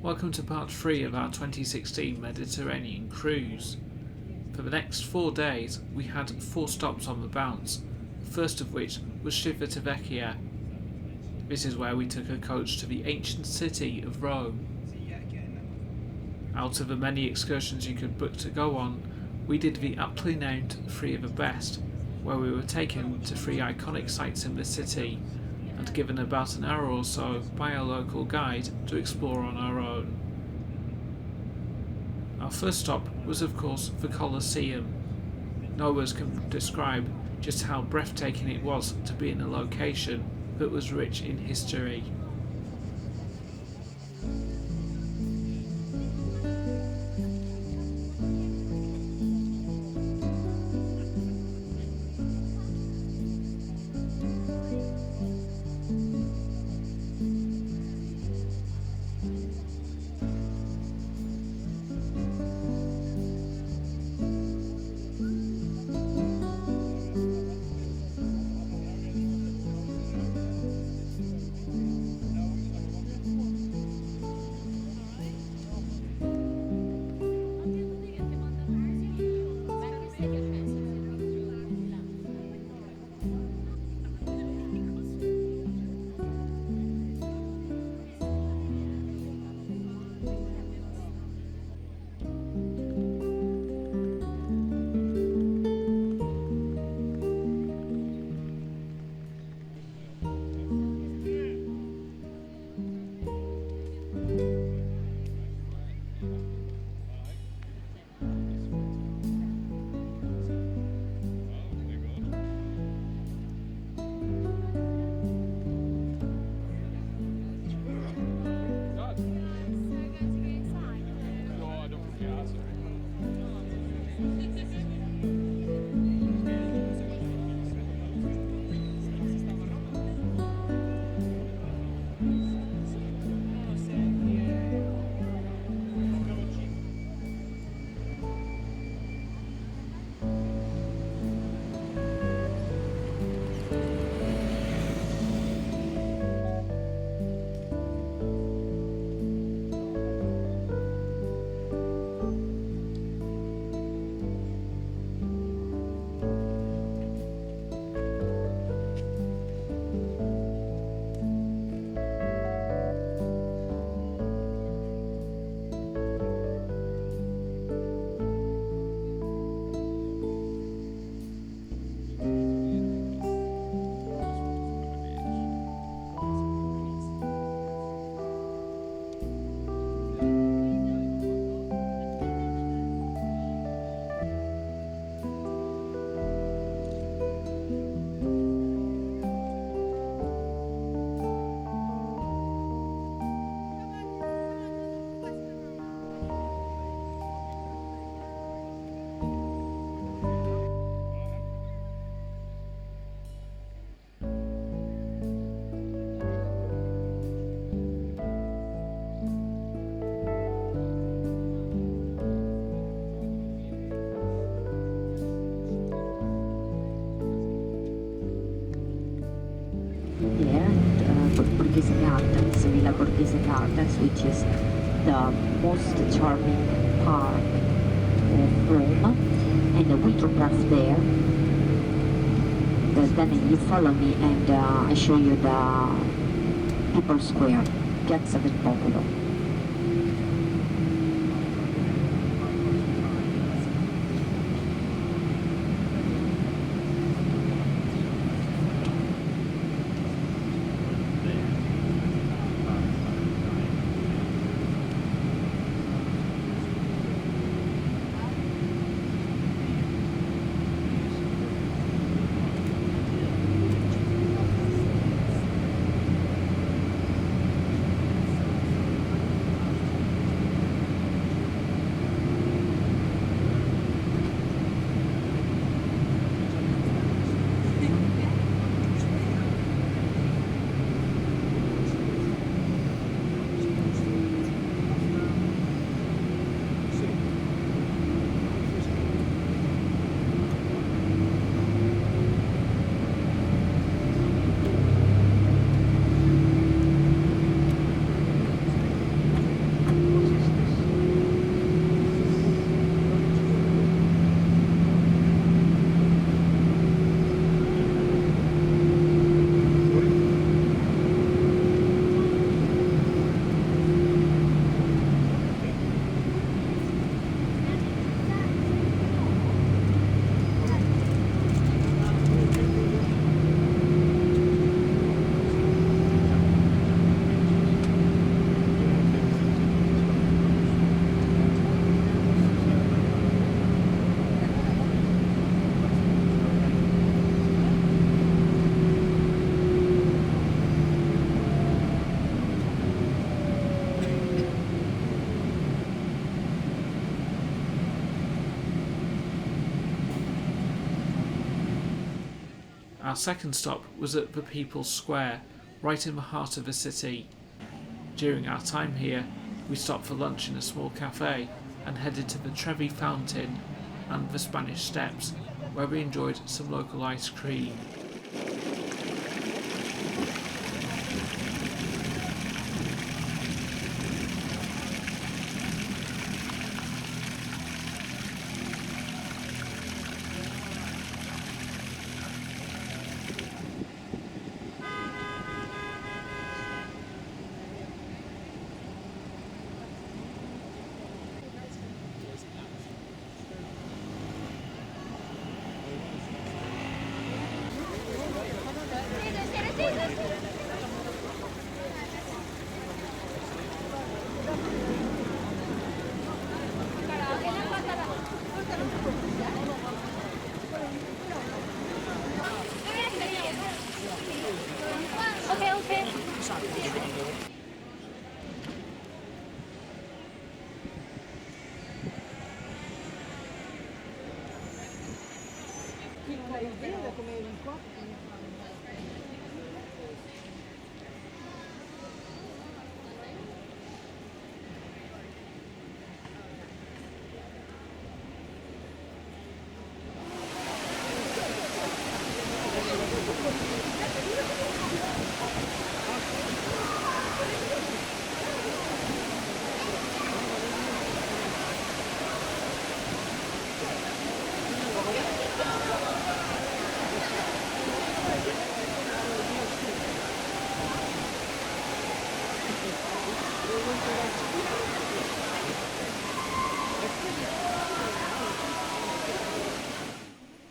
Welcome to part 3 of our 2016 Mediterranean cruise. For the next 4 days we had 4 stops on the bounce, first of which was Civitavecchia. This is where we took a coach to the ancient city of Rome. Out of the many excursions you could book to go on, we did the aptly named 3 of the best, where we were taken to 3 iconic sites in the city and given about an hour or so by a local guide to explore on our own. Our first stop was of course the Colosseum. No words can describe just how breathtaking it was to be in a location that was rich in history. Villa Borghese Gardens, which is the most charming part of Rome, and we drop off there. Then you follow me and I show you the People's Square, Piazza del Popolo. Our second stop was at the People's Square, right in the heart of the city. During our time here, we stopped for lunch in a small cafe and headed to the Trevi Fountain and the Spanish Steps, where we enjoyed some local ice cream.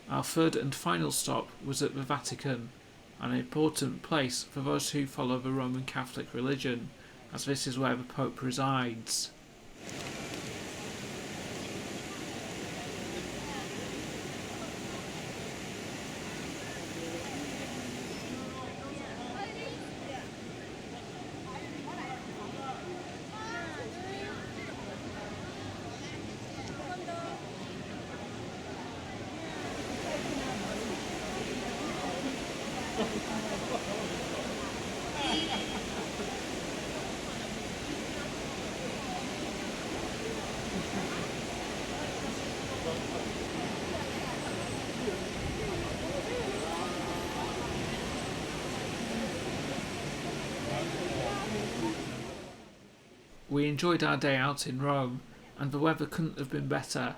Our third and final stop was at the Vatican, an important place for those who follow the Roman Catholic religion, as this is where the Pope resides. We enjoyed our day out in Rome, and the weather couldn't have been better.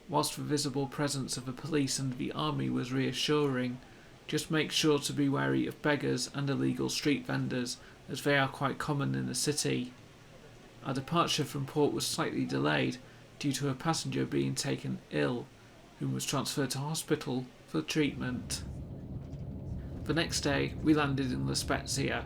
Whilst the visible presence of the police and the army was reassuring, just make sure to be wary of beggars and illegal street vendors, as they are quite common in the city. Our departure from port was slightly delayed due to a passenger being taken ill, whom was transferred to hospital for treatment. The next day we landed in La Spezia,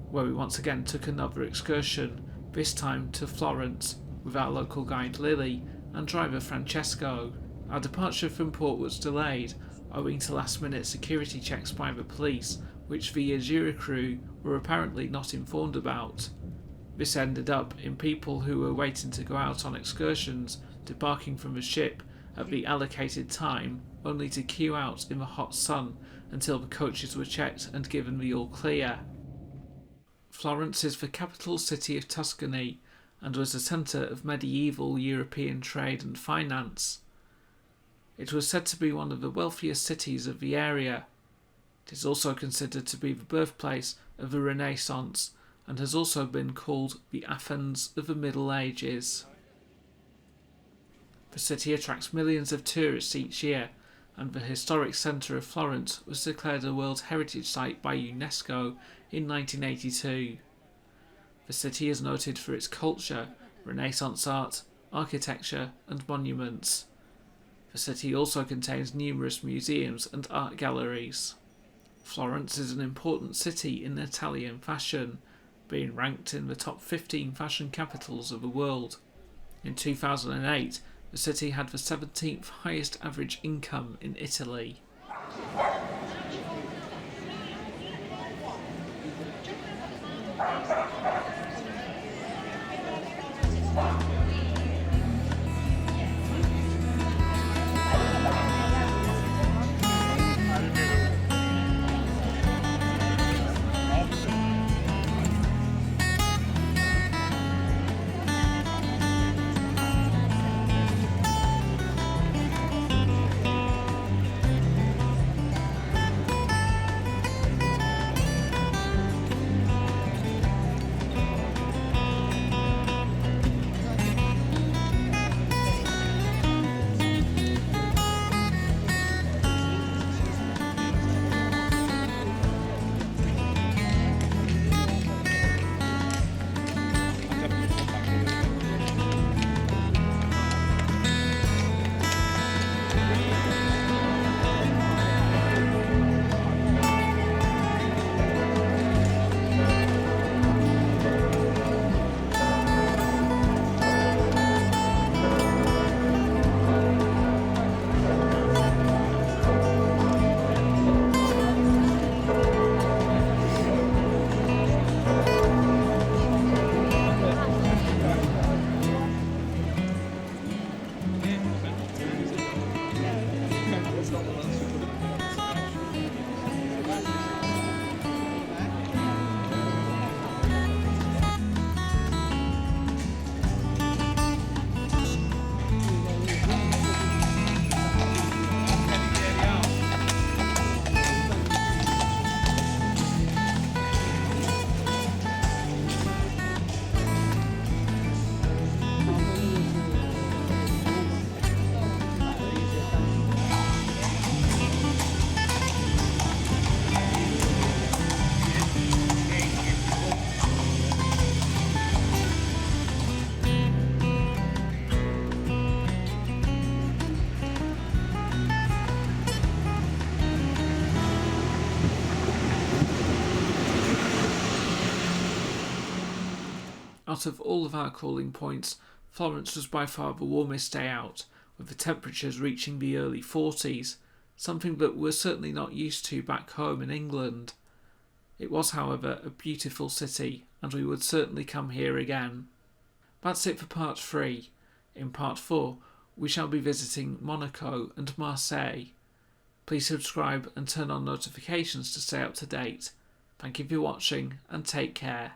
where we once again took another excursion, this time to Florence, with our local guide Lily and driver Francesco. Our departure from port was delayed owing to last-minute security checks by the police, which the Azura crew were apparently not informed about. This ended up in people who were waiting to go out on excursions debarking from the ship at the allocated time, only to queue out in the hot sun until the coaches were checked and given the all clear. Florence is the capital city of Tuscany and was a centre of medieval European trade and finance. It was said to be one of the wealthiest cities of the area. It is also considered to be the birthplace of the Renaissance and has also been called the Athens of the Middle Ages. The city attracts millions of tourists each year, and the historic centre of Florence was declared a World Heritage Site by UNESCO in 1982. The city is noted for its culture, Renaissance art, architecture and monuments. The city also contains numerous museums and art galleries. Florence is an important city in Italian fashion, being ranked in the top 15 fashion capitals of the world. In 2008, the city had the 17th highest average income in Italy. Out of all of our calling points, Florence was by far the warmest day out, with the temperatures reaching the early 40s, something that we're certainly not used to back home in England. It was, however, a beautiful city, and we would certainly come here again. That's it for part 3. In part 4, we shall be visiting Monaco and Marseille. Please subscribe and turn on notifications to stay up to date. Thank you for watching and take care.